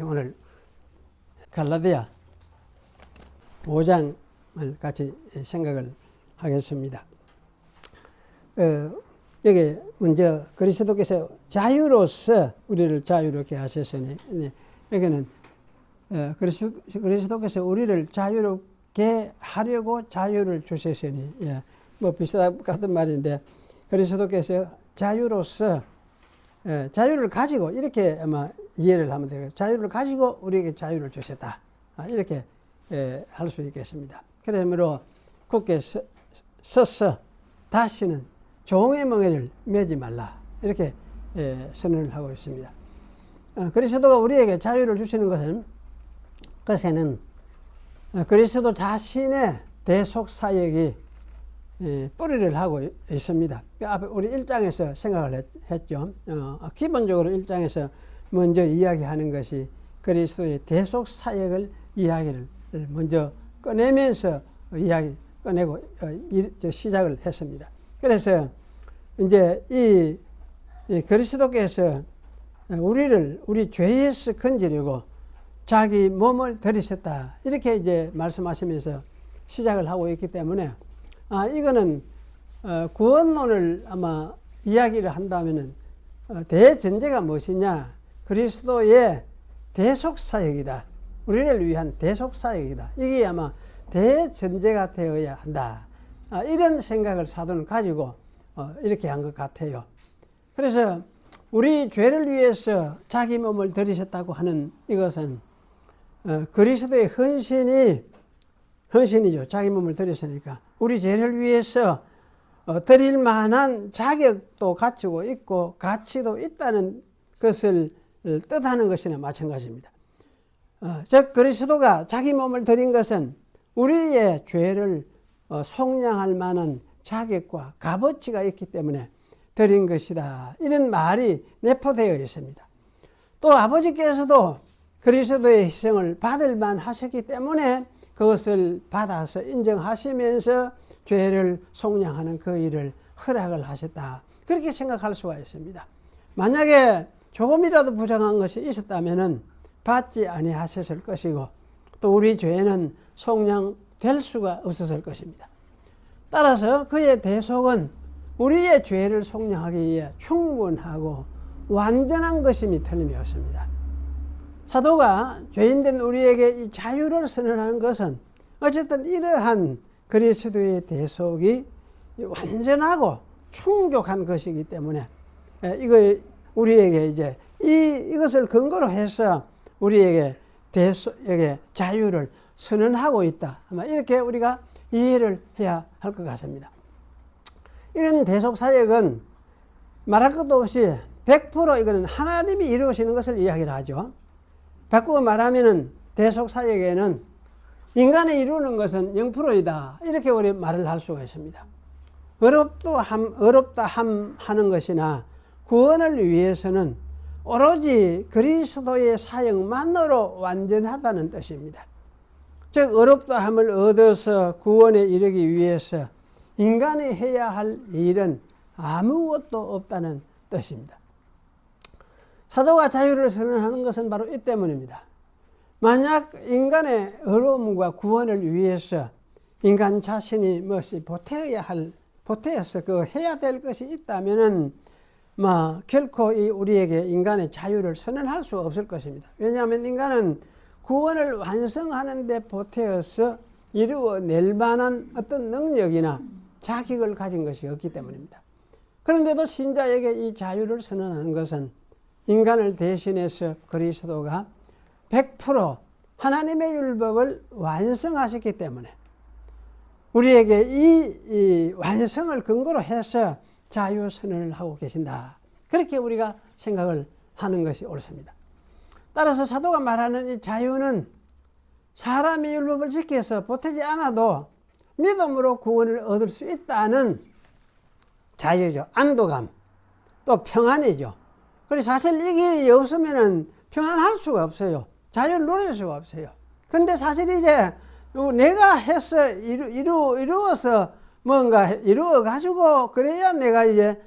오늘 갈라디아 5장을 같이 생각을 하겠습니다. 여기 먼저 그리스도께서 자유로서 우리를 자유롭게 하셨으니, 여기는 그리스도께서 우리를 자유롭게 하려고 자유를 주셨으니, 뭐 비슷한 같은 말인데, 그리스도께서 자유로서 자유를 가지고, 이렇게 아마 이해를 하면 되겠죠. 자유를 가지고 우리에게 자유를 주셨다, 이렇게 할 수 있겠습니다. 그러므로 굳게 서서 다시는 종의 멍에를 매지 말라, 이렇게 선언을 하고 있습니다. 그리스도가 우리에게 자유를 주시는 것에는 그리스도 자신의 대속 사역이 뿌리를 하고 있습니다. 앞에 우리 1장에서 생각을 했죠. 기본적으로 1장에서 먼저 이야기하는 것이 그리스도의 대속 사역을 이야기를 먼저 꺼내면서 꺼내고 시작을 했습니다. 그래서 이제 이 그리스도께서 우리 죄에서 건지려고 자기 몸을 들이셨다, 이렇게 이제 말씀하시면서 시작을 하고 있기 때문에, 이거는 구원론을 아마 이야기를 한다면은 대전제가 무엇이냐? 그리스도의 대속사역이다. 우리를 위한 대속사역이다. 이게 아마 대전제가 되어야 한다. 이런 생각을 사도는 가지고 이렇게 한 것 같아요. 그래서 우리 죄를 위해서 자기 몸을 들이셨다고 하는 이것은 그리스도의 헌신이죠. 자기 몸을 들이셨으니까 우리 죄를 위해서 드릴 만한 자격도 갖추고 있고 가치도 있다는 것을 뜻하는 것이나 마찬가지입니다. 즉 그리스도가 자기 몸을 드린 것은 우리의 죄를 속량할 만한 자격과 값어치가 있기 때문에 드린 것이다, 이런 말이 내포되어 있습니다. 또 아버지께서도 그리스도의 희생을 받을 만하셨기 때문에 그것을 받아서 인정하시면서 죄를 속량하는 그 일을 허락을 하셨다, 그렇게 생각할 수가 있습니다. 만약에 조금이라도 부정한 것이 있었다면 받지 아니하셨을 것이고, 또 우리 죄는 속량될 수가 없었을 것입니다. 따라서 그의 대속은 우리의 죄를 속량하기 위해 충분하고 완전한 것임이 틀림이 없습니다. 사도가 죄인된 우리에게 이 자유를 선언하는 것은 어쨌든 이러한 그리스도의 대속이 완전하고 충족한 것이기 때문에, 이거 우리에게 이제 이것을 근거로 해서 우리에게 대속에게 자유를 선언하고 있다, 아마 이렇게 우리가 이해를 해야 할 것 같습니다. 이런 대속 사역은 말할 것도 없이 100% 이거는 하나님이 이루시는 것을 이야기를 하죠. 바꾸어 말하면은 대속 사역에는 인간이 이루는 것은 0%이다, 이렇게 우리 말을 할 수가 있습니다. 어렵다 하는 것이나 구원을 위해서는 오로지 그리스도의 사역만으로 완전하다는 뜻입니다. 즉 어렵다함을 얻어서 구원에 이르기 위해서 인간이 해야 할 일은 아무것도 없다는 뜻입니다. 사도가 자유를 선언하는 것은 바로 이 때문입니다. 만약 인간의 어려움과 구원을 위해서 인간 자신이 무엇이 보태어서 해야 될 것이 있다면은 결코 우리에게 인간의 자유를 선언할 수 없을 것입니다. 왜냐하면 인간은 구원을 완성하는 데 보태어서 이루어낼 만한 어떤 능력이나 자격을 가진 것이 없기 때문입니다. 그런데도 신자에게 이 자유를 선언하는 것은 인간을 대신해서 그리스도가 100% 하나님의 율법을 완성하셨기 때문에 우리에게 이 완성을 근거로 해서 자유 선언을 하고 계신다, 그렇게 우리가 생각을 하는 것이 옳습니다. 따라서 사도가 말하는 이 자유는 사람이 율법을 지켜서 보태지 않아도 믿음으로 구원을 얻을 수 있다는 자유죠. 안도감, 또 평안이죠. 그리고 사실 이게 없으면 평안할 수가 없어요. 자유를 누릴 수가 없어요. 근데 사실 이제 내가 해서 이루어서 뭔가 이루어가지고 그래야 내가 이제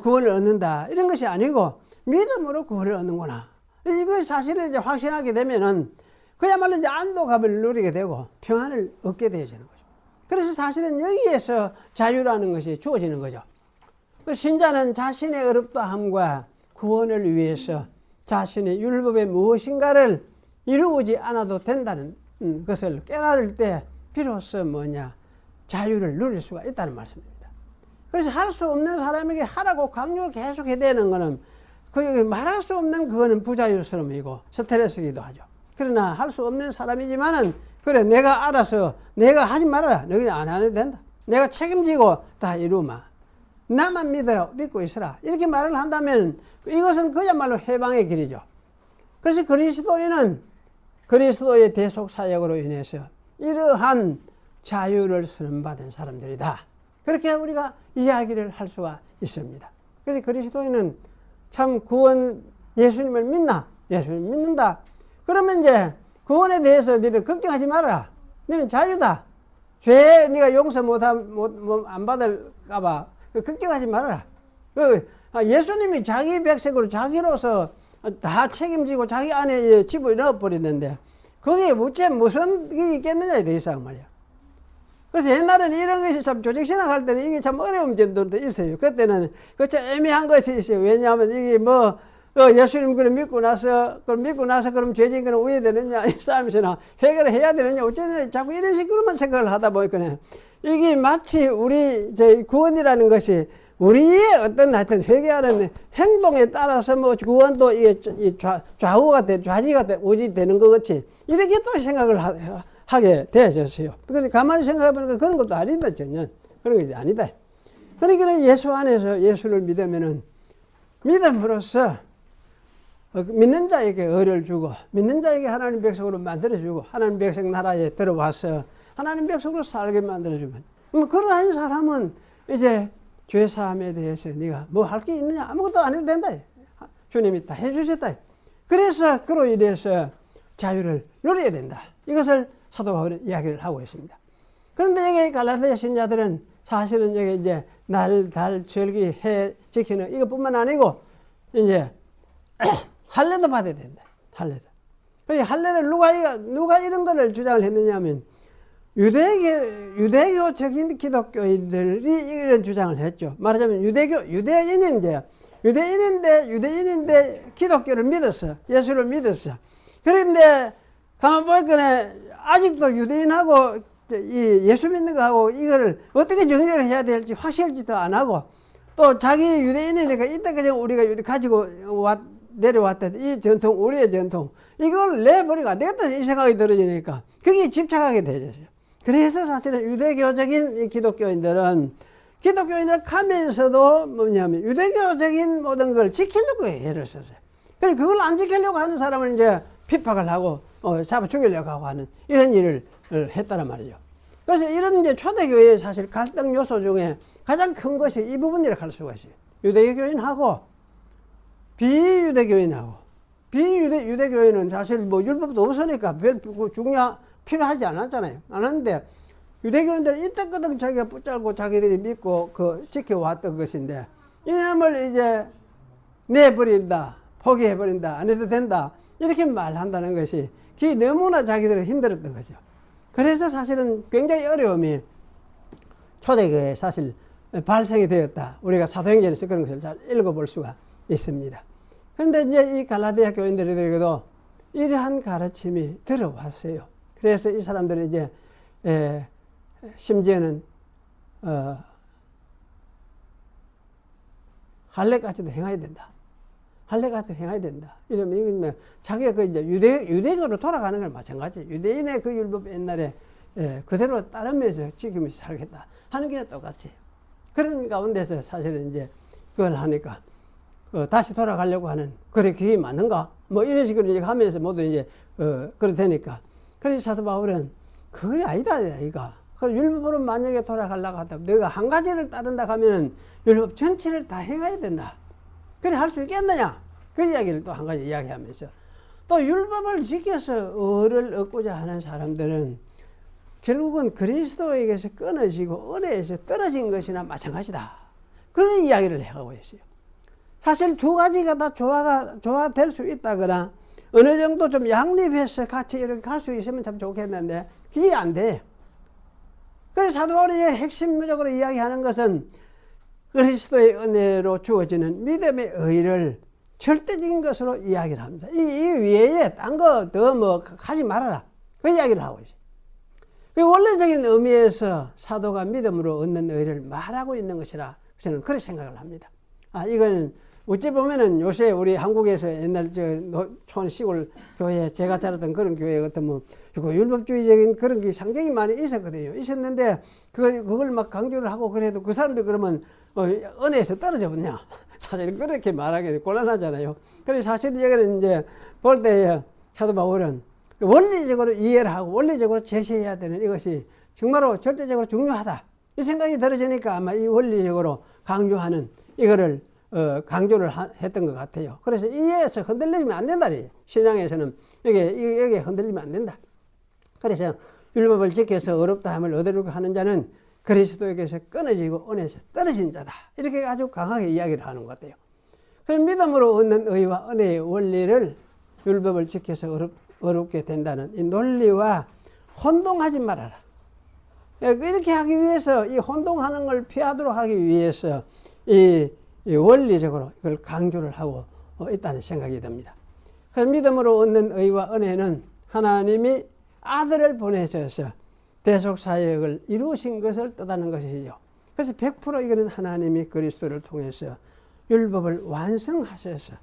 구원을 얻는다, 이런 것이 아니고 믿음으로 구원을 얻는구나, 이걸 사실을 이제 확신하게 되면은 그야말로 이제 안도감을 누리게 되고 평안을 얻게 되어지는 거죠. 그래서 사실은 여기에서 자유라는 것이 주어지는 거죠. 그 신자는 자신의 어렵다함과 구원을 위해서 자신의 율법의 무엇인가를 이루지 않아도 된다는 것을 깨달을 때 비로소 자유를 누릴 수가 있다는 말씀입니다. 그래서 할 수 없는 사람에게 하라고 강요를 계속 해야 되는 것은 그 말할 수 없는 그거는 부자유스러움이고 스트레스이기도 하죠. 그러나 할 수 없는 사람이지만은 그래 내가 알아서 내가 하지 말아라. 너희는 안 해도 된다. 내가 책임지고 다 이루마. 나만 믿고 있으라. 이렇게 말을 한다면 이것은 그야말로 해방의 길이죠. 그래서 그리스도인은 그리스도의 대속 사역으로 인해서 이러한 자유를 선언받은 사람들이다. 그렇게 우리가 이야기를 할 수가 있습니다. 그래서 그리스도인은 참 구원 예수님을 믿나? 예수님을 믿는다. 그러면 이제 구원에 대해서 너는 걱정하지 말아라. 너는 자유다. 죄 네가 용서 안 받을까봐 걱정하지 말아라. 예수님이 자기 백성으로 자기로서 다 책임지고 자기 안에 집을 넣어버리는데 거기에 무슨 게 있겠느냐 더 이상 말이야. 그래서 옛날에는 이런 것이 참 조직신앙할 때는 이게 참 어려운 점들도 있어요. 그때는 그참 애매한 것이 있어요. 왜냐하면 이게 예수님 그럼 믿고 나서 그럼 죄진 거는 왜 되느냐 이 싸움에서나 해결을 해야 되느냐 어쩌든 자꾸 이런 식으로만 생각을 하다 보니까 이게 마치 우리 구원이라는 것이 우리의 어떤 하여튼 회개하는 행동에 따라서 구원도 이게 좌지가 되는 것 같이 이렇게 또 생각을 하게 되어졌어요. 그런데 가만히 생각해보니까 그런 것도 아니다, 전혀. 그런 것이 아니다. 그러니까 예수 안에서 예수를 믿으면은 믿음으로써 믿는 자에게 의를 주고 믿는 자에게 하나님 백성으로 만들어주고 하나님 백성 나라에 들어와서 하나님 백성으로 살게 만들어주면 그러한 사람은 이제 죄사함에 대해서 네가 뭐 할 게 있느냐 아무것도 안 해도 된다. 주님이 다 해주셨다. 그래서 그로 인해서 자유를 누려야 된다. 이것을 사도 바울은 이야기를 하고 있습니다. 그런데 여기 갈라디아 신자들은 사실은 여기 이제 날, 달, 절기, 해 지키는 이것뿐만 아니고 이제 할례도 받아야 된다. 할례도. 그러니까 할례를 누가 이런 거를 주장을 했느냐면 유대교적인 기독교인들이 이런 주장을 했죠. 말하자면 유대인인데 기독교를 믿었어. 예수를 믿었어. 그런데 가만 보니까 아직도 유대인하고 예수 믿는 거하고 이거를 어떻게 정리를 해야 될지 확실지도 안 하고 또 자기 유대인이니까 이때까지 우리가 가지고 내려왔던 이 전통, 우리의 전통 이걸 내버리고 안 되겠다 이 생각이 들어지니까 거기에 집착하게 되죠. 그래서 사실은 유대교적인 기독교인들은 가면서도 유대교적인 모든 걸 지키려고 애를 썼어요. 그래서 그걸 안 지키려고 하는 사람을 이제 핍박을 하고 잡아 죽이려고 하고 하는 이런 일을 했다는 말이죠. 그래서 이런 이제 초대교회의 사실 갈등 요소 중에 가장 큰 것이 이 부분이라고 할 수가 있어요. 유대교인하고 비유대교인은 사실 율법도 없으니까 별 필요하지 않았잖아요. 않았는데 유대교인들은 이때까지 자기가 붙잡고 자기들이 믿고 지켜왔던 것인데 이놈을 이제 내버린다, 포기해버린다, 안 해도 된다 이렇게 말한다는 것이 그게 너무나 자기들은 힘들었던 거죠. 그래서 사실은 굉장히 어려움이 초대교회에 사실 발생이 되었다. 우리가 사도행전에서 그런 것을 잘 읽어볼 수가 있습니다. 그런데 이제 이 갈라디아 교인들에게도 이러한 가르침이 들어왔어요. 그래서 이 사람들은 이제 심지어는 할례까지도 행해야 된다. 할례까지도 행해야 된다. 이러면 이건 자기가 이제 유대교로 돌아가는 걸 마찬가지. 유대인의 그 율법 옛날에 그대로 따르면서 지키면서 살겠다 하는 게 똑같아요. 그런 가운데서 사실은 이제 그걸 하니까 다시 돌아가려고 하는 그게 맞는가? 이런 식으로 이제 하면서 모두 이제 그러되니까. 그래서 사도 바울은 그게 아니다 이거. 율법으로 만약에 돌아가려고 하다 내가 한 가지를 따른다 하면은 율법 전체를 다 행해야 된다. 그래 할 수 있겠느냐? 그 이야기를 또 한 가지 이야기하면서 또 율법을 지켜서 의를 얻고자 하는 사람들은 결국은 그리스도에게서 끊어지고 은혜에서 떨어진 것이나 마찬가지다. 그런 이야기를 해가고 있어요. 사실 두 가지가 다 조화될 수 있다거나 어느 정도 좀 양립해서 같이 이렇게 갈 수 있으면 참 좋겠는데 그게 안 돼. 그래서 사도 바울이 핵심적으로 이야기하는 것은 그리스도의 은혜로 주어지는 믿음의 의를 절대적인 것으로 이야기를 합니다. 이 외에 딴 거 더 뭐 하지 말아라. 그 이야기를 하고 있어요. 그 원래적인 의미에서 사도가 믿음으로 얻는 의를 말하고 있는 것이라 저는 그렇게 생각을 합니다. 이건 어찌 보면은 요새 우리 한국에서 옛날 촌 시골 교회, 제가 자랐던 그런 교회 같으면 율법주의적인 그런 게 상당히 많이 있었거든요. 있었는데 그걸 막 강조를 하고 그래도 그 사람들 그러면 은혜에서 떨어져 버냐. 사실 그렇게 말하기 곤란하잖아요. 그래서 사실 여기는 이제 볼 때 사도 바울은 원리적으로 이해를 하고 원리적으로 제시해야 되는 이것이 정말로 절대적으로 중요하다. 이 생각이 들어지니까 아마 이 원리적으로 강조하는 이거를 강조를 했던 것 같아요. 그래서 이해에서 흔들리면 안 된다. 신앙에서는 여기에 흔들리면 안 된다. 그래서 율법을 지켜서 어렵다 함을 얻으려고 하는 자는 그리스도에게서 끊어지고 은혜에서 떨어진 자다. 이렇게 아주 강하게 이야기를 하는 것 같아요. 그래서 믿음으로 얻는 의와 은혜의 원리를 율법을 지켜서 어렵게 된다는 이 논리와 혼동하지 말아라. 이렇게 하기 위해서 이 혼동하는 걸 피하도록 하기 위해서 이 원리적으로 이걸 강조를 하고 있다는 생각이 듭니다. 그래서 믿음으로 얻는 의와 은혜는 하나님이 아들을 보내셔서 대속사역을 이루신 것을 뜻하는 것이죠. 그래서 100% 이거는 하나님이 그리스도를 통해서 율법을 완성하셔서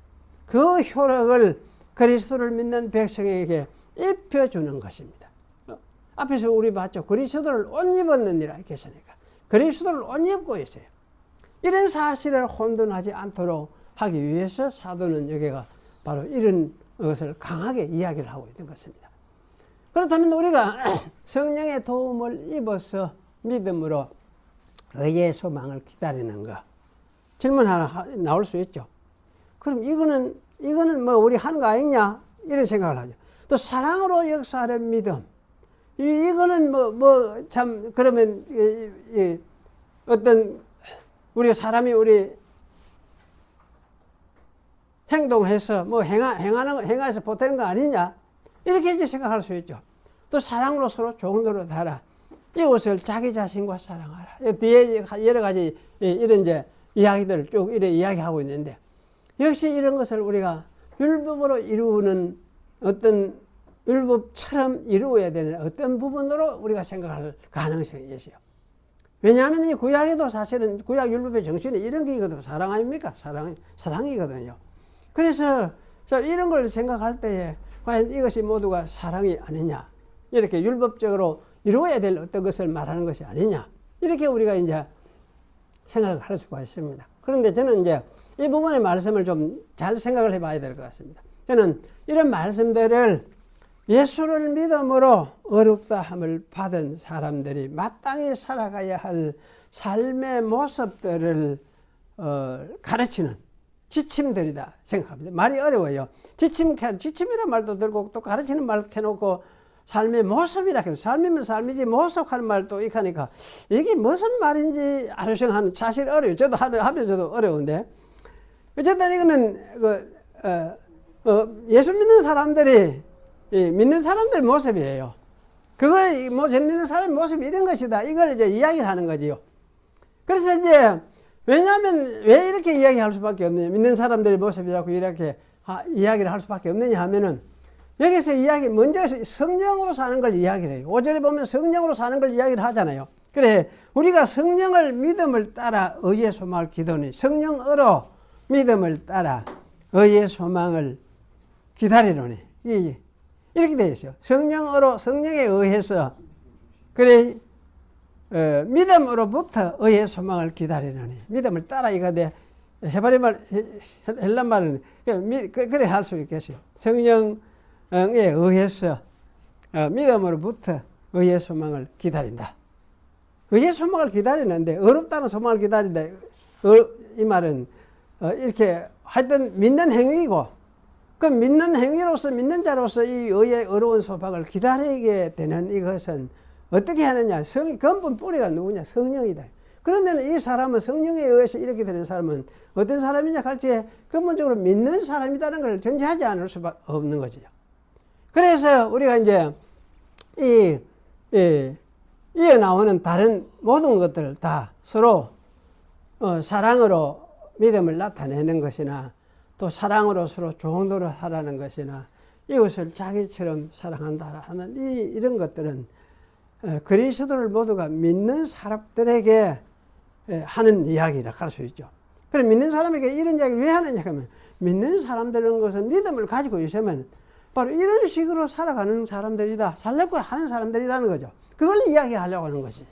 그 효력을 그리스도를 믿는 백성에게 입혀주는 것입니다. 앞에서 우리 봤죠. 그리스도를 옷 입었느니라 이렇게 했으니까 그리스도를 옷 입고 있어요. 이런 사실을 혼돈하지 않도록 하기 위해서 사도는 여기가 바로 이런 것을 강하게 이야기를 하고 있는 것입니다. 그렇다면 우리가 성령의 도움을 입어서 믿음으로 의의 소망을 기다리는 것. 질문 하나 나올 수 있죠. 그럼 이거는 뭐 우리 하는 거 아니냐? 이런 생각을 하죠. 또 사랑으로 역사하는 믿음. 이거는 참 그러면 어떤 우리 사람이 우리 행동해서 행해서 보태는 거 아니냐? 이렇게 이제 생각할 수 있죠. 또 사랑으로 서로 좋은 노릇 하라. 이것을 자기 자신과 사랑하라. 뒤에 여러 가지 이런 이제 이야기들을 쭉 이렇게 이야기하고 있는데 역시 이런 것을 우리가 율법으로 이루는 어떤 율법처럼 이루어야 되는 어떤 부분으로 우리가 생각할 가능성이 있어요. 왜냐하면 이 구약에도 사실은 구약 율법의 정신이 이런 게 있거든요. 사랑 아닙니까? 사랑이거든요. 그래서 이런 걸 생각할 때에 과연 이것이 모두가 사랑이 아니냐. 이렇게 율법적으로 이루어야 될 어떤 것을 말하는 것이 아니냐. 이렇게 우리가 이제 생각을 할 수가 있습니다. 그런데 저는 이제 이 부분의 말씀을 좀 잘 생각을 해봐야 될 것 같습니다. 저는 이런 말씀들을 예수를 믿음으로 어렵다 함을 받은 사람들이 마땅히 살아가야 할 삶의 모습들을 가르치는 지침들이다 생각합니다. 말이 어려워요. 지침이란 말도 들고 또 가르치는 말 해놓고 삶의 모습이라 해서 삶이면 삶이지 모습하는 말도 익하니까 이게 무슨 말인지 아르생하는 사실 어려워요. 저도 하면서도 어려운데 어쨌든 이거는 예수 믿는 사람들이 믿는 사람들 모습이에요. 그걸 믿는 사람의 모습이 이런 것이다. 이걸 이제 이야기를 하는 거지요. 그래서 이제 왜냐하면 왜 이렇게 이야기할 수밖에 없느냐. 믿는 사람들의 모습이라고 이렇게 이야기를 할 수밖에 없느냐 하면은 여기서 먼저 성령으로 사는 걸 이야기를 해요. 5절에 보면 성령으로 사는 걸 이야기를 하잖아요. 그래, 우리가 성령을 믿음을 따라 의의 소망을 기도하니 성령으로 믿음을 따라 의의 소망을 기다리노니 이렇게 되어 있어요. 성령에 의해서 그래 믿음으로부터 의의 소망을 기다리노니 믿음을 따라 이거데 헤브리 말 헬란 말은 그래 할 수 있겠어요. 성령에 의해서 믿음으로부터 의의 소망을 기다린다. 의의 소망을 기다리는데 어렵다는 소망을 기다린다. 이 말은 이렇게 하여튼 믿는 행위고 그 믿는 행위로서 믿는 자로서 이 의의 어려운 소망을 기다리게 되는 이것은 어떻게 하느냐? 근본 뿌리가 누구냐? 성령이다. 그러면 이 사람은 성령에 의해서 이렇게 되는 사람은 어떤 사람이냐 할 때 근본적으로 믿는 사람이라는 걸 전제하지 않을 수밖에 없는 거죠. 그래서 우리가 이제 이에 나오는 다른 모든 것들을 다 서로 사랑으로 믿음을 나타내는 것이나 또 사랑으로 서로 좋은 노릇 하라는 것이나 이웃을 자기처럼 사랑한다 하는 이런 것들은 그리스도를 모두가 믿는 사람들에게 하는 이야기라 할 수 있죠. 그럼 믿는 사람에게 이런 이야기를 왜 하느냐 하면 믿는 사람들은 것은 믿음을 가지고 있으면 바로 이런 식으로 살아가는 사람들이다. 살려고 하는 사람들이라는 거죠. 그걸 이야기하려고 하는 것이지.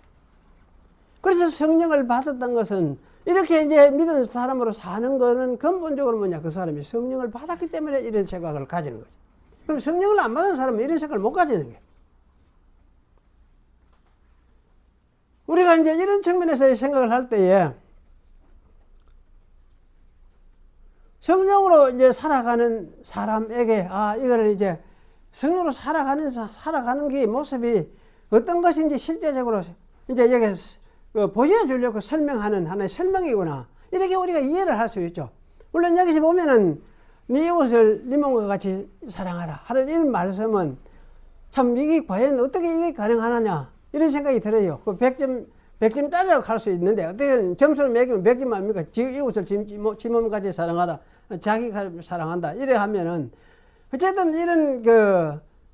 그래서 성령을 받았던 것은 이렇게 이제 믿는 사람으로 사는 거는 근본적으로 뭐냐. 그 사람이 성령을 받았기 때문에 이런 생각을 가지는 거지. 그럼 성령을 안 받은 사람은 이런 생각을 못 가지는 거예요. 우리가 이제 이런 측면에서 생각을 할 때에 성령으로 이제 살아가는 사람에게 이거를 이제 성령으로 살아가는 게 모습이 어떤 것인지 실제적으로 이제 여기서 보여주려고 설명하는 하나의 설명이구나. 이렇게 우리가 이해를 할 수 있죠. 물론 여기서 보면은 네 이웃을 네 몸과 같이 사랑하라 하는 이런 말씀은 참 이게 과연 어떻게 이게 가능하느냐 이런 생각이 들어요. 그 100점짜리라고 할 수 있는데 어떻게 점수를 매기면 100점 아닙니까? 이웃을 지 몸같이 사랑하라. 자기가 사랑한다. 이래 하면은 어쨌든 이런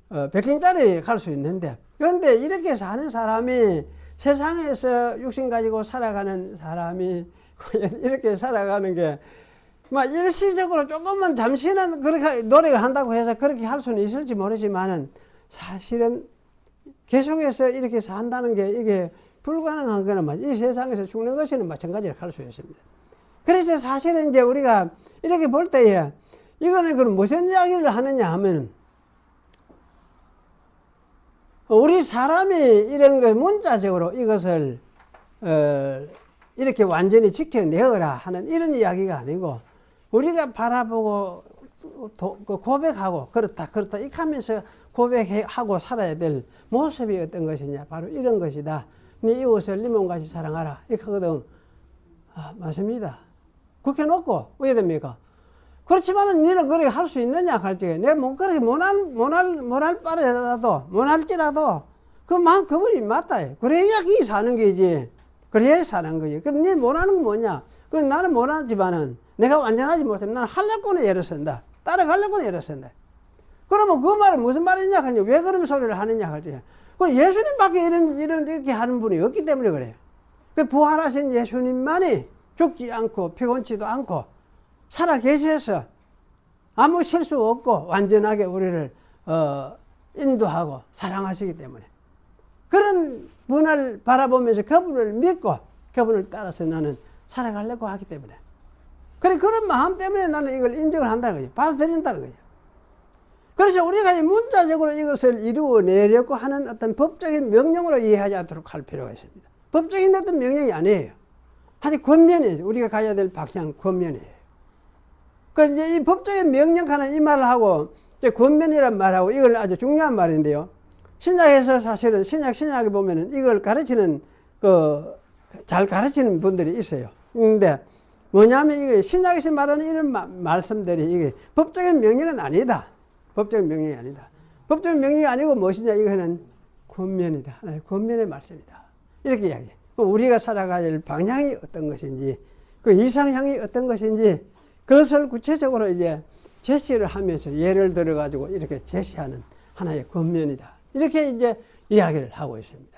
100점짜리 갈 수 있는데 그런데 이렇게 사는 사람이 세상에서 육신 가지고 살아가는 사람이 이렇게 살아가는 게 막 일시적으로 조금만 잠시는 그렇게 노력을 한다고 해서 그렇게 할 수는 있을지 모르지만은 사실은 계속해서 이렇게 산다는 게 이게 불가능한 거는 이 세상에서 죽는 것에는 마찬가지로 할 수 있습니다. 그래서 사실은 이제 우리가 이렇게 볼 때에 이거는 그럼 무슨 이야기를 하느냐 하면 우리 사람이 이런 거 문자적으로 이것을 이렇게 완전히 지켜내어라 하는 이런 이야기가 아니고 우리가 바라보고 고백하고 그렇다 이렇게 하면서 고백하고 살아야 될 모습이 어떤 것이냐 바로 이런 것이다. 네 이웃을 네 몸같이 사랑하라 이렇게 하거든. 맞습니다. 그렇게 놓고 왜 됩니까? 그렇지만은 너는 그렇게 할 수 있느냐 할 적에 내가 뭐 그렇게 못할 바라도 못할지라도 그 말이 맞다. 그래야 이 사는 게지. 그래야 사는 거지. 그럼 니 못하는 건 뭐냐? 그럼 나는 못하지만은 내가 완전하지 못하면 나는 하려고는 애를 쓴다. 따라가려고는 애를 쓴다. 그러면 그 말은 무슨 말이냐 하냐? 왜 그런 소리를 하느냐 할 적에 그 예수님밖에 이렇게 하는 분이 없기 때문에 그래요. 그 부활하신 예수님만이 죽지 않고 피곤치도 않고 살아 계셔서 아무 실수 없고 완전하게 우리를 인도하고 사랑하시기 때문에 그런 분을 바라보면서 그분을 믿고 그분을 따라서 나는 살아가려고 하기 때문에 그런 마음 때문에 나는 이걸 인정을 한다는 거죠. 받아들인다는 거죠. 그래서 우리가 문자적으로 이것을 이루어내려고 하는 어떤 법적인 명령으로 이해하지 않도록 할 필요가 있습니다. 법적인 어떤 명령이 아니에요. 아주 권면이에요. 우리가 가야 될 방향 권면이에요. 그 이제 이 법적인 명령하는 이 말을 하고 이제 권면이란 말하고 이걸 아주 중요한 말인데요. 신약에서 사실은 신약에 보면은 이걸 가르치는 잘 가르치는 분들이 있어요. 근데 뭐냐면 이게 신약에서 말하는 이런 말씀들이 이게 법적인 명령은 아니다. 법적인 명령이 아니다. 법적인 명령이 아니고 무엇이냐 이거는 권면이다. 하나의 권면의 말씀이다. 이렇게 이야기해요. 우리가 살아가야 할 방향이 어떤 것인지 그 이상향이 어떤 것인지 그것을 구체적으로 이제 제시를 하면서 예를 들어 가지고 이렇게 제시하는 하나의 권면이다. 이렇게 이제 이야기를 하고 있습니다.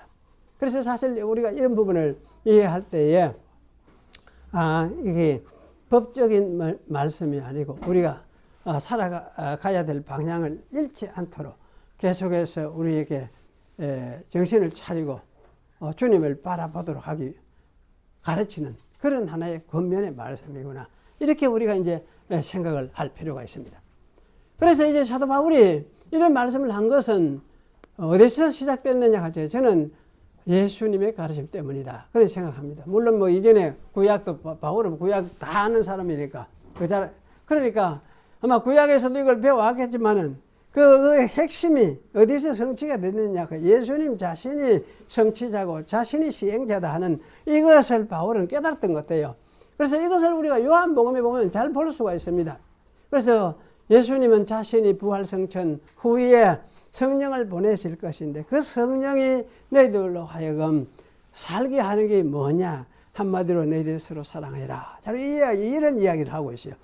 그래서 사실 우리가 이런 부분을 이해할 때에 이게 법적인 말씀이 아니고 우리가 살아가야 될 방향을 잃지 않도록 계속해서 우리에게 정신을 차리고 주님을 바라보도록 하기 가르치는 그런 하나의 권면의 말씀이구나. 이렇게 우리가 이제 생각을 할 필요가 있습니다. 그래서 이제 사도 바울이 이런 말씀을 한 것은 어디서 시작됐느냐 할 때 저는 예수님의 가르침 때문이다. 그렇게 생각합니다. 물론 뭐 이전에 구약도 바울은 구약 다 아는 사람이니까 그러니까 아마 구약에서도 이걸 배워왔겠지만은 그 핵심이 어디서 성취가 됐느냐 예수님 자신이 성취자고 자신이 시행자다 하는 이것을 바울은 깨달았던 것 같아요. 그래서 이것을 우리가 요한복음에 보면 잘 볼 수가 있습니다. 그래서 예수님은 자신이 부활승천 후에 성령을 보내실 것인데 그 성령이 너희들로 하여금 살게 하는 게 뭐냐? 한마디로 너희들 서로 사랑해라. 자, 이런 이야기를 하고 있어요.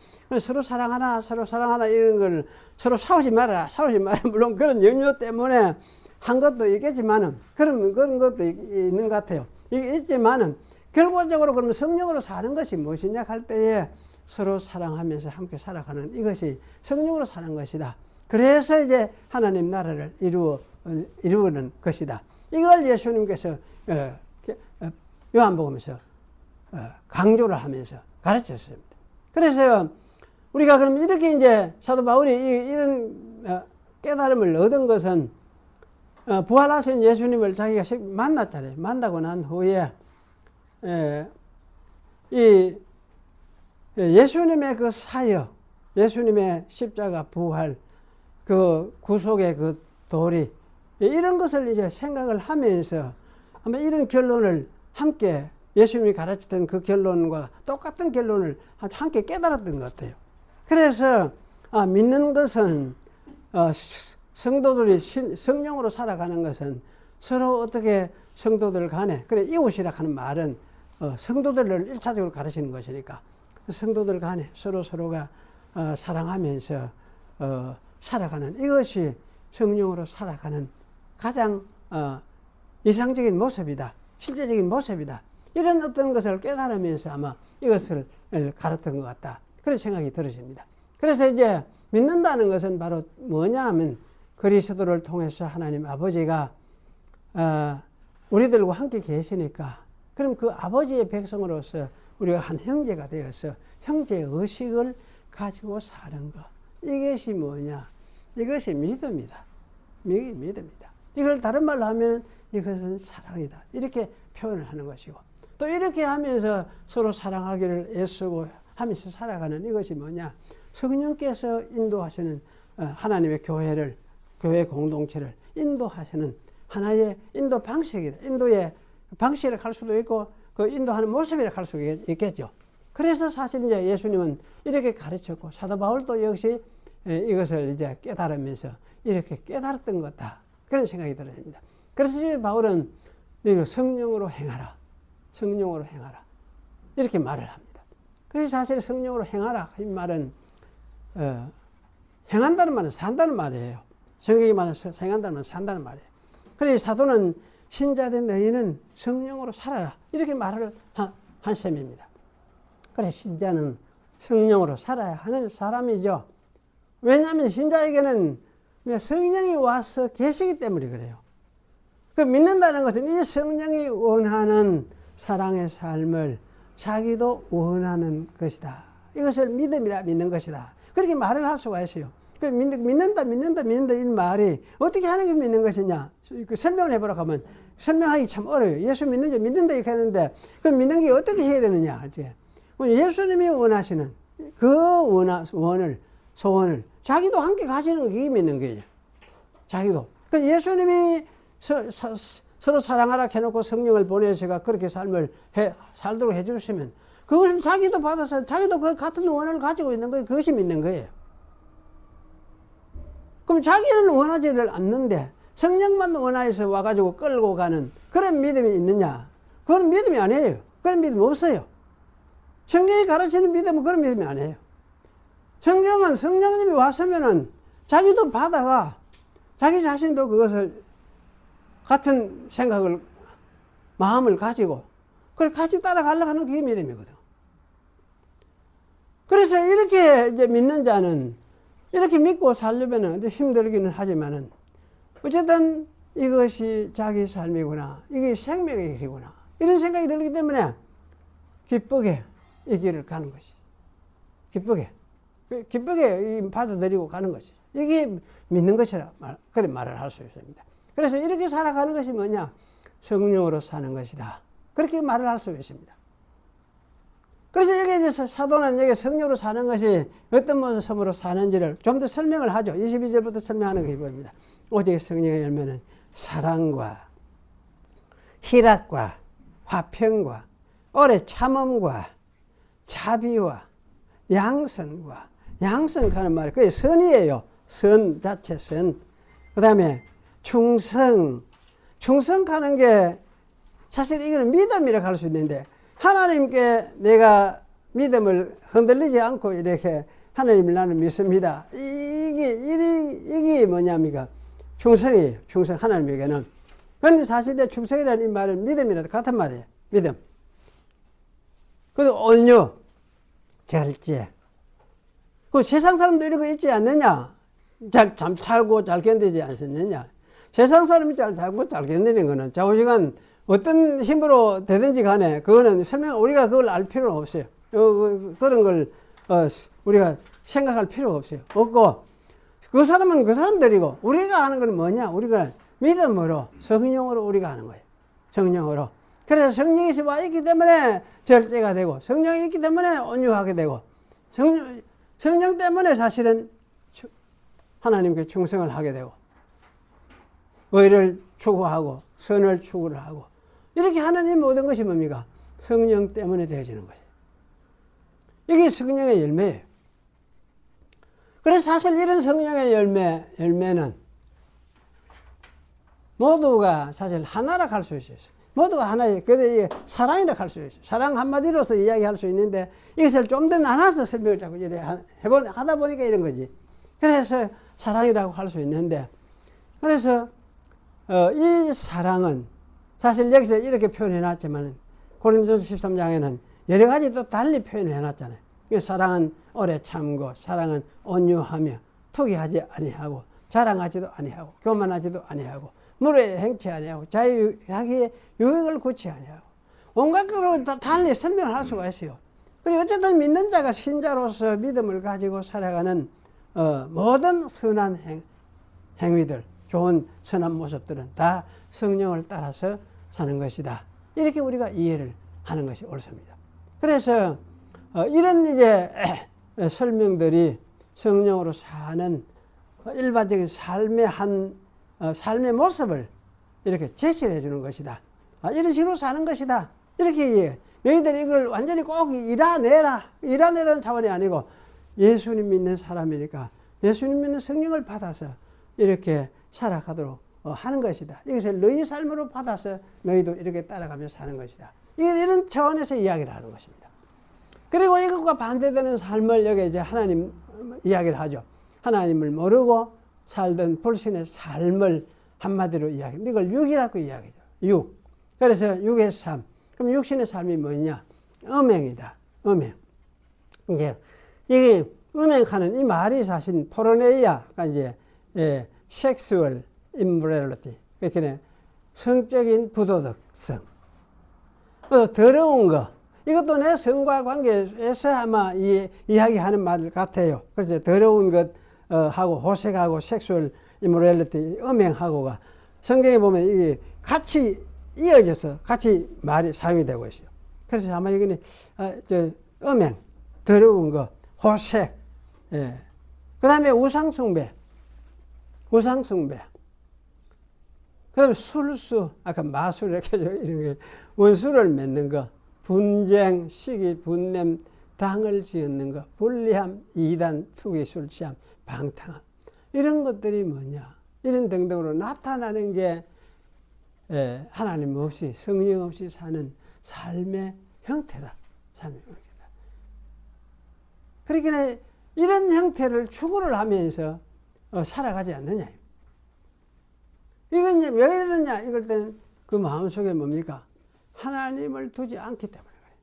서로 사랑하나 이런 걸 서로 싸우지 말아라. 물론 그런 염려 때문에 한 것도 있겠지만은 그런 것도 있는 것 같아요. 이게 있지만은 결과적으로 그러면 성령으로 사는 것이 무엇이냐 할 때에 서로 사랑하면서 함께 살아가는 이것이 성령으로 사는 것이다. 그래서 이제 하나님 나라를 이루는 것이다. 이걸 예수님께서 요한복음에서 강조를 하면서 가르쳤습니다. 그래서 우리가 그럼 이렇게 이제 사도 바울이 이런 깨달음을 얻은 것은 부활하신 예수님을 자기가 만났잖아요. 만나고 난 후에 이 예수님의 그 사역, 예수님의 십자가 부활, 그 구속의 그 도리, 이런 것을 이제 생각을 하면서 아마 이런 결론을 함께 예수님이 가르치던 그 결론과 똑같은 결론을 함께 깨달았던 것 같아요. 그래서 믿는 것은 성도들이 성령으로 살아가는 것은 서로 어떻게 성도들 간에 그래 이웃이라 하는 말은 성도들을 1차적으로 가르치는 것이니까 성도들 간에 서로가 사랑하면서 살아가는 이것이 성령으로 살아가는 가장 이상적인 모습이다. 실제적인 모습이다. 이런 어떤 것을 깨달으면서 아마 이것을 가르쳤던 것 같다. 그런 생각이 들어집니다. 그래서 이제 믿는다는 것은 바로 뭐냐 하면 그리스도를 통해서 하나님 아버지가 우리들과 함께 계시니까 그럼 그 아버지의 백성으로서 우리가 한 형제가 되어서 형제 의식을 가지고 사는 것. 이것이 뭐냐? 이것이 믿음이다. 믿음이다. 이걸 다른 말로 하면 이것은 사랑이다. 이렇게 표현을 하는 것이고 또 이렇게 하면서 서로 사랑하기를 애쓰고 하면서 살아가는 이것이 뭐냐? 성령께서 인도하시는 하나님의 교회 공동체를 인도하시는 하나의 인도 방식이다. 인도의 방식이라 할 수도 있고 그 인도하는 모습이라 할 수 있겠죠. 그래서 사실 이제 예수님은 이렇게 가르쳤고 사도 바울도 역시 이것을 이제 깨달으면서 이렇게 깨달았던 것 같다. 그런 생각이 들어집니다. 그래서 이제 바울은 성령으로 행하라. 성령으로 행하라. 이렇게 말을 합니다. 그래서 사실 성령으로 행하라. 이 말은 행한다는 말은 산다는 말이에요. 성경이 말해서 행한다는 말은 산다는 말이에요. 그래서 사도는 신자된 너희는 성령으로 살아라. 이렇게 말을 한 셈입니다. 그래서 신자는 성령으로 살아야 하는 사람이죠. 왜냐하면 신자에게는 성령이 와서 계시기 때문에 그래요. 그 믿는다는 것은 이 성령이 원하는 사랑의 삶을 자기도 원하는 것이다. 이것을 믿음이라 믿는 것이다. 그렇게 말을 할 수가 있어요. 믿는다 이 말이 어떻게 하는 게 믿는 것이냐? 설명을 해보라고 하면 설명하기 참 어려워요. 예수 믿는다 이렇게 하는데 그 믿는 게 어떻게 해야 되느냐? 예수님이 원하시는 그 소원을 자기도 함께 가지는 게 믿는 거예요. 자기도. 예수님이 서로 사랑하라 해놓고 성령을 보내셔가 그렇게 살도록 해주시면 그것을 자기도 받아서 자기도 그 같은 원을 가지고 있는 거예요. 그것이 믿는 거예요. 그럼 자기는 원하지를 않는데 성령만 원하여서 와가지고 끌고 가는 그런 믿음이 있느냐? 그건 믿음이 아니에요. 그런 믿음 없어요. 성경이 가르치는 믿음은 그런 믿음이 아니에요. 성경은 성령님이 왔으면은 자기도 받아가 자기 자신도 그것을 같은 생각을 마음을 가지고 그걸 같이 따라가려고 하는 그게 믿음이거든. 그래서 이렇게 이제 믿는 자는 이렇게 믿고 살려면은 힘들기는 하지만은 어쨌든 이것이 자기 삶이구나. 이게 생명의 길이구나. 이런 생각이 들기 때문에 기쁘게 이 길을 가는 것이. 기쁘게 받아들이고 가는 것이. 이게 믿는 것이라 그런 말을 할 수 있습니다. 그래서 이렇게 살아가는 것이 뭐냐? 성령으로 사는 것이다. 그렇게 말을 할 수 있습니다. 그래서 여기 사도는 여기 성령으로 사는 것이 어떤 모습으로 사는지를 좀 더 설명을 하죠. 22절부터 설명하는 게 보입니다. 오직 성령의 열매는 사랑과 희락과 화평과 오래 참음과 자비와 양선과 양선하는 말이 그게 선이에요. 선 자체 선. 그 다음에 충성하는 게 사실 이거는 믿음이라고 할 수 있는데 하나님께 내가 믿음을 흔들리지 않고 이렇게 하나님을 나는 믿습니다. 이게 뭐냐니까 충성이에요. 충성 하나님에게는. 그런데 사실 내 충성이라는 이 말은 믿음이라도 같은 말이에요. 믿음. 그리고 온유, 절제. 그 세상 사람도 이런 거 있지 않느냐? 잘 살고 잘 견디지 않겠느냐? 세상 사람이 잘 살고 잘 견디는 거는 좌우지간 어떤 힘으로 되든지 간에 그거는 우리가 그걸 알 필요는 없어요. 그런 걸 우리가 생각할 필요가 없어요. 없고 그 사람은 그 사람들이고 우리가 하는 건 뭐냐? 우리가 믿음으로 성령으로 우리가 하는 거예요. 성령으로. 그래서 성령이 와 있기 때문에 절제가 되고 성령이 있기 때문에 온유하게 되고 성령 때문에 사실은 하나님께 충성을 하게 되고 의를 추구하고 선을 추구를 하고 이렇게 하는 모든 것이 뭡니까? 성령 때문에 되어지는 것이에요. 이게 성령의 열매예요. 그래서 사실 이런 성령의 열매는 모두가 사실 하나라 할 수 있어요. 모두가 하나예요. 그런데 사랑이라 할 수 있어요. 사랑 한마디로서 이야기할 수 있는데 이것을 좀 더 나눠서 설명을 자꾸 이래 하다 보니까 이런 거지. 그래서 사랑이라고 할 수 있는데 그래서 이 사랑은 사실 여기서 이렇게 표현해 놨지만 고린도전서 13장에는 여러 가지 또 달리 표현해 놨잖아요. 사랑은 오래 참고 사랑은 온유하며 투기하지 아니하고 자랑하지도 아니하고 교만하지도 아니하고 물에 행치 아니하고 자기의 유익을 구치 아니하고 온갖 것으로 다 달리 설명을 할 수가 있어요. 그리고 어쨌든 믿는 자가 신자로서 믿음을 가지고 살아가는 모든 선한 행위들 좋은 선한 모습들은 다 성령을 따라서 사는 것이다. 이렇게 우리가 이해를 하는 것이 옳습니다. 그래서 이런 이제 설명들이 성령으로 사는 일반적인 삶의 모습을 이렇게 제시해 주는 것이다. 이런 식으로 사는 것이다. 이렇게 이해해. 너희들이 이걸 완전히 꼭 이뤄내라는 차원이 아니고 예수님 믿는 사람이니까 예수님 믿는 성령을 받아서 이렇게 살아가도록 하는 것이다. 이것을 너희 삶으로 받아서 너희도 이렇게 따라가며 사는 것이다. 이런 차원에서 이야기를 하는 것입니다. 그리고 이것과 반대되는 삶을 여기 이제 하나님 이야기를 하죠. 하나님을 모르고 살던 불신의 삶을 한마디로 이야기합니다. 이걸 육이라고 이야기하죠. 육. 그래서 육의 삶. 그럼 육신의 삶이 뭐냐? 음행이다. 음행. 이게 음행하는 이 말이 사실 포르네이아가 이제 섹슈얼 임모럴리티. 그러니까 성적인 부도덕성. 더러운 거. 이것도 내 성과 관계에서 아마 이야기하는 말 같아요. 그래서 더러운 것 하고 호색하고 섹슈얼 임모럴리티 음행하고가 성경에 보면 이게 같이 이어져서 같이 말이 사용이 되고 있어요. 그래서 아마 여기는 음행, 더러운 거, 호색, 예. 그 다음에 우상숭배, 그 다음에 술수, 아까 마술 이렇게 이런 게 원수를 맺는 거, 분쟁, 시기, 분냄, 당을 지었는 거, 불리함, 이단, 투기, 술 취함, 방탕함. 이런 것들이 뭐냐? 이런 등등으로 나타나는 게 하나님 없이 성령 없이 사는 삶의 형태다. 삶의 형태다. 그러니까 이런 형태를 추구를 하면서 살아가지 않느냐. 이건 왜 이러느냐? 이럴 때는 그 마음속에 뭡니까? 하나님을 두지 않기 때문에 그래요.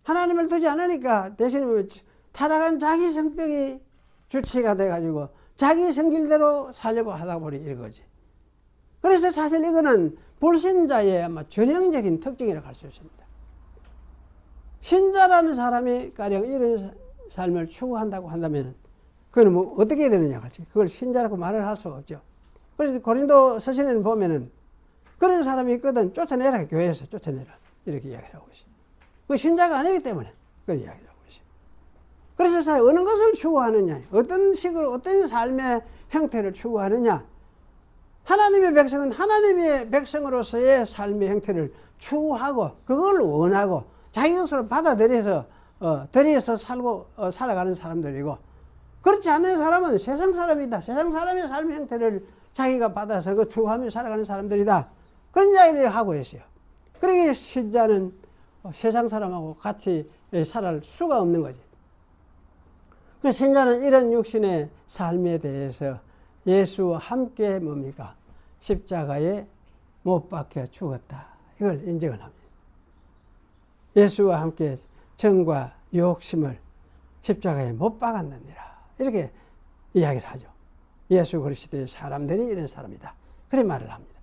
하나님을 두지 않으니까 대신에 타락한 자기 성격이 주체가 돼가지고 자기 성질대로 살려고 하다 보니 이런 거지. 그래서 사실 이거는 불신자의 아마 전형적인 특징이라고 할 수 있습니다. 신자라는 사람이 가령 이런 삶을 추구한다고 한다면 그건 뭐 어떻게 되느냐 할지 그걸 신자라고 말을 할 수가 없죠. 그래서 고린도 서신에는 보면은 그런 사람이 있거든. 쫓아내라. 교회에서 쫓아내라. 이렇게 이야기를 하고 있어요. 그 신자가 아니기 때문에 그런 이야기를 하고 있어요. 그래서 어느 것을 추구하느냐, 어떤 식으로, 어떤 삶의 형태를 추구하느냐. 하나님의 백성은 하나님의 백성으로서의 삶의 형태를 추구하고, 그걸 원하고, 자기 것으로 받아들여서 들여서 살아가는 사람들이고, 그렇지 않는 사람은 세상 사람이다. 세상 사람의 삶의 형태를 자기가 받아서 그 추구하며 살아가는 사람들이다. 그런 이야기를 하고 있어요. 그러기에 신자는 세상 사람하고 같이 살아갈 수가 없는 거지. 그 신자는 이런 육신의 삶에 대해서 예수와 함께 뭡니까? 십자가에 못 박혀 죽었다. 이걸 인정을 합니다. 예수와 함께 정과 욕심을 십자가에 못 박았느니라. 이렇게 이야기를 하죠. 예수 그리스도의 사람들이 이런 사람이다. 그렇게 말을 합니다.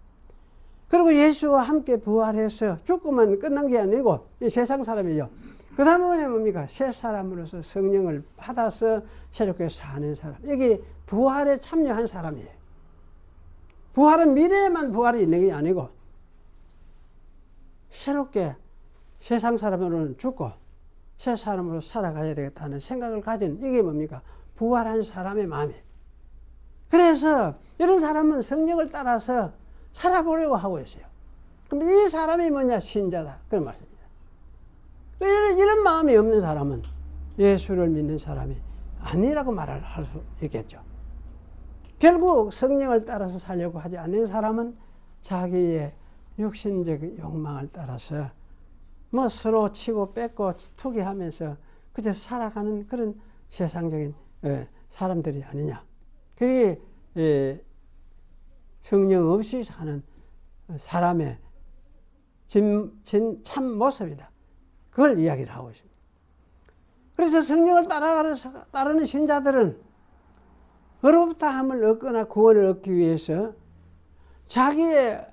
그리고 예수와 함께 부활해서 죽으면 끝난 게 아니고 이 세상 사람이죠. 그 다음에 뭡니까? 새 사람으로서 성령을 받아서 새롭게 사는 사람. 여기 부활에 참여한 사람이에요. 부활은 미래에만 부활이 있는 게 아니고 새롭게 세상 사람으로는 죽고 새 사람으로 살아가야 되겠다는 생각을 가진 이게 뭡니까? 부활한 사람의 마음이에요. 그래서 이런 사람은 성령을 따라서 살아보려고 하고 있어요. 그럼 이 사람이 뭐냐? 신자다. 그런 말씀입니다. 이런 마음이 없는 사람은 예수를 믿는 사람이 아니라고 말을 할 수 있겠죠. 결국 성령을 따라서 살려고 하지 않는 사람은 자기의 육신적 욕망을 따라서 뭐 서로 치고 뺏고 투기하면서 그저 살아가는 그런 세상적인 사람들이 아니냐. 그게 성령 없이 사는 사람의 참 모습이다. 그걸 이야기를 하고 있습니다. 그래서 성령을 따르는 신자들은 의롭다함을 얻거나 구원을 얻기 위해서 자기의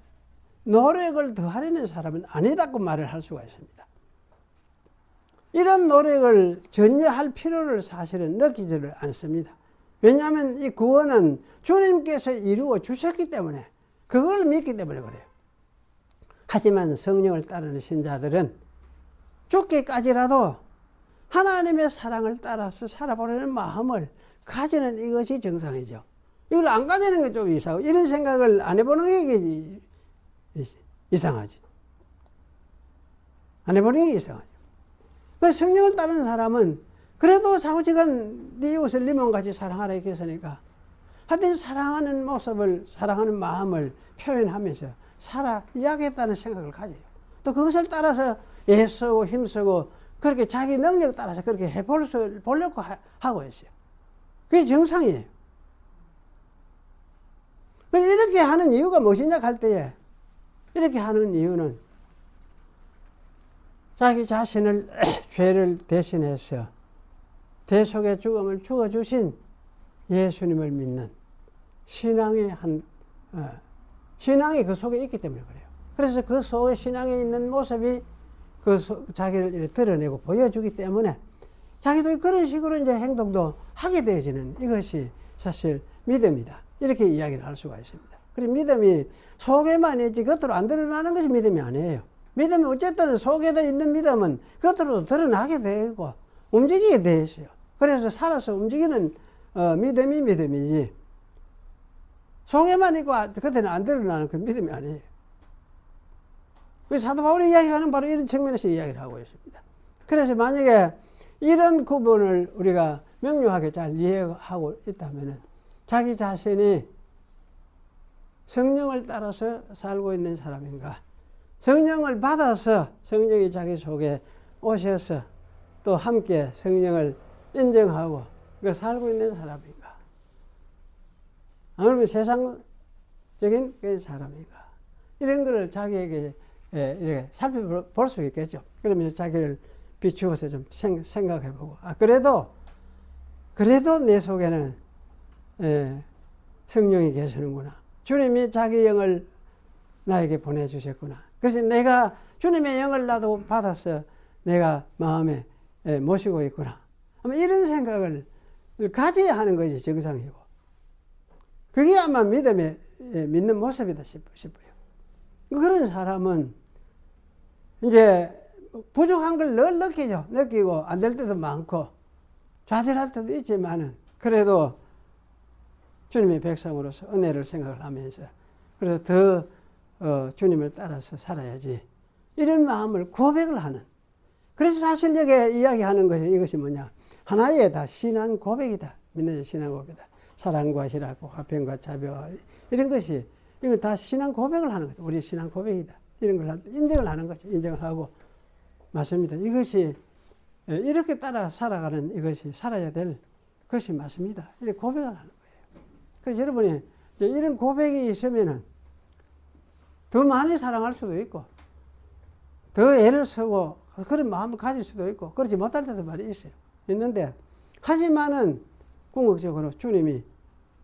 노력을 더하려는 사람은 아니다고 말을 할 수가 있습니다. 이런 노력을 전혀 할 필요를 사실은 느끼지를 않습니다. 왜냐하면 이 구원은 주님께서 이루어 주셨기 때문에, 그걸 믿기 때문에 그래요. 하지만 성령을 따르는 신자들은 죽기까지라도 하나님의 사랑을 따라서 살아보려는 마음을 가지는 이것이 정상이죠. 이걸 안 가지는 게 좀 이상하고, 이런 생각을 안 해보는 게 이상하지. 안 해보는 게 이상하죠. 그 성령을 따르는 사람은 그래도 자꾸지간 네 이웃을 네 몸같이 사랑하라 이렇게 했으니까 하여튼 사랑하는 모습을, 사랑하는 마음을 표현하면서 이야기했다는 생각을 가져요. 또 그것을 따라서 애쓰고 힘쓰고 그렇게 자기 능력 따라서 그렇게 해보려고 하고 있어요. 그게 정상이에요. 이렇게 하는 이유가 무엇이냐 할 때에, 이렇게 하는 이유는 자기 자신을 죄를 대신해서 대속의 죽음을 주어주신 예수님을 믿는 신앙이 신앙이 그 속에 있기 때문에 그래요. 그래서 그 속에 신앙에 있는 모습이 자기를 드러내고 보여주기 때문에 자기도 그런 식으로 이제 행동도 하게 되어지는 이것이 사실 믿음이다. 이렇게 이야기를 할 수가 있습니다. 그리고 믿음이 속에만 있지 겉으로 안 드러나는 것이 믿음이 아니에요. 믿음이 어쨌든 속에도 있는 믿음은 겉으로도 드러나게 되고 움직이게 돼 있어요. 그래서 살아서 움직이는 믿음이 믿음이지, 속에만 있고 겉에는 안 드러나는 그 믿음이 아니에요. 사도 바울이 이야기하는 바로 이런 측면에서 이야기를 하고 있습니다. 그래서 만약에 이런 구분을 우리가 명료하게 잘 이해하고 있다면 자기 자신이 성령을 따라서 살고 있는 사람인가, 성령을 받아서 성령이 자기 속에 오셔서 또 함께 성령을 인정하고 그 살고 있는 사람인가, 아니면 세상적인 그 사람인가, 이런 것을 자기에게 이렇게 살펴볼 수 있겠죠. 그러면 자기를 비추어서 좀 생각해보고, 그래도 내 속에는 성령이 계시는구나. 주님이 자기 영을 나에게 보내주셨구나. 그래서 내가 주님의 영을 나도 받아서 내가 마음에 모시고 있구나. 아마 이런 생각을 가져야 하는 것이 정상이고, 그게 아마 믿는 모습이다 싶어요. 그런 사람은 이제 부족한 걸 늘 느끼고 안 될 때도 많고 좌절할 때도 있지만은 그래도 주님의 백성으로서 은혜를 생각을 하면서 그래서 더 주님을 따라서 살아야지, 이런 마음을 고백을 하는 그래서 사실 여기 이야기하는 것이 이것이 뭐냐. 하나의 다 신앙 고백이다. 믿는 신앙 고백이다. 사랑과 희락과 화평과 자비와 이런 것이 이거 다 신앙 고백을 하는 거죠. 우리 신앙 고백이다. 이런 걸 인정을 하는 거죠. 인정을 하고 맞습니다. 이것이 이렇게 따라 살아가는 이것이 살아야 될 것이 맞습니다. 이렇게 고백을 하는 거예요. 그래서 여러분이 이제 이런 고백이 있으면은 더 많이 사랑할 수도 있고 더 애를 쓰고 그런 마음을 가질 수도 있고 그러지 못할 때도 말이 있어요. 있는데 하지만은 궁극적으로 주님이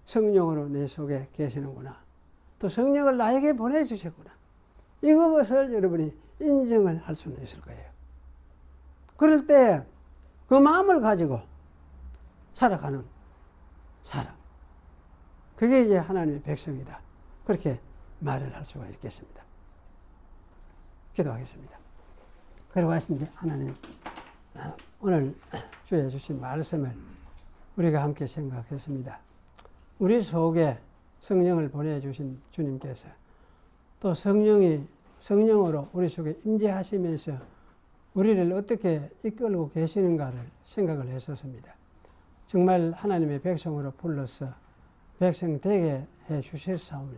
성령으로 내 속에 계시는구나. 또 성령을 나에게 보내주셨구나. 이것을 여러분이 인정을 할 수는 있을 거예요. 그럴 때 그 마음을 가지고 살아가는 사람. 그게 이제 하나님의 백성이다. 그렇게 말을 할 수가 있겠습니다. 기도하겠습니다. 그리고 하신데 하나님 오늘 주에 주신 말씀을 우리가 함께 생각했습니다. 우리 속에 성령을 보내주신 주님께서 또 성령으로 우리 속에 임재하시면서 우리를 어떻게 이끌고 계시는가를 생각을 했었습니다. 정말 하나님의 백성으로 불러서 백성 되게 해 주셨사오니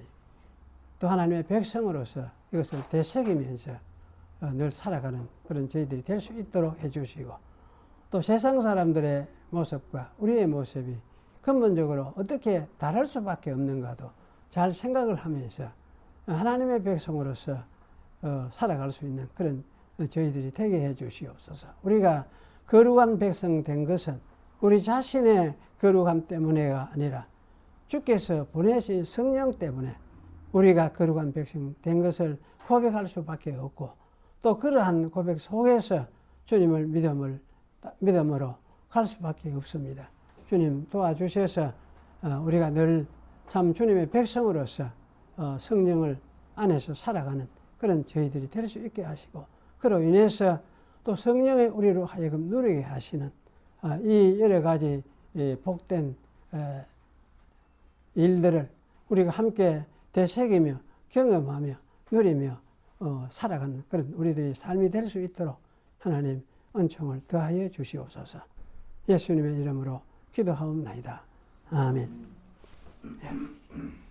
또 하나님의 백성으로서 이것을 되새기면서 늘 살아가는 그런 저희들이 될 수 있도록 해주시고 또 세상 사람들의 모습과 우리의 모습이 근본적으로 어떻게 다를 수밖에 없는가도 잘 생각을 하면서 하나님의 백성으로서 살아갈 수 있는 그런 저희들이 되게 해 주시옵소서. 우리가 거룩한 백성 된 것은 우리 자신의 거룩함 때문에가 아니라 주께서 보내신 성령 때문에 우리가 거룩한 백성 된 것을 고백할 수밖에 없고 또 그러한 고백 속에서 주님을 믿음으로 갈 수밖에 없습니다. 주님 도와주셔서 우리가 늘 참 주님의 백성으로서 성령을 안에서 살아가는 그런 저희들이 될 수 있게 하시고 그로 인해서 또 성령의 우리로 하여금 누리게 하시는 이 여러 가지 복된 일들을 우리가 함께 되새기며 경험하며 누리며 살아가는 그런 우리들의 삶이 될 수 있도록 하나님 은총을 더하여 주시옵소서. 예수님의 이름으로 기도하옵나이다. 아멘. 예.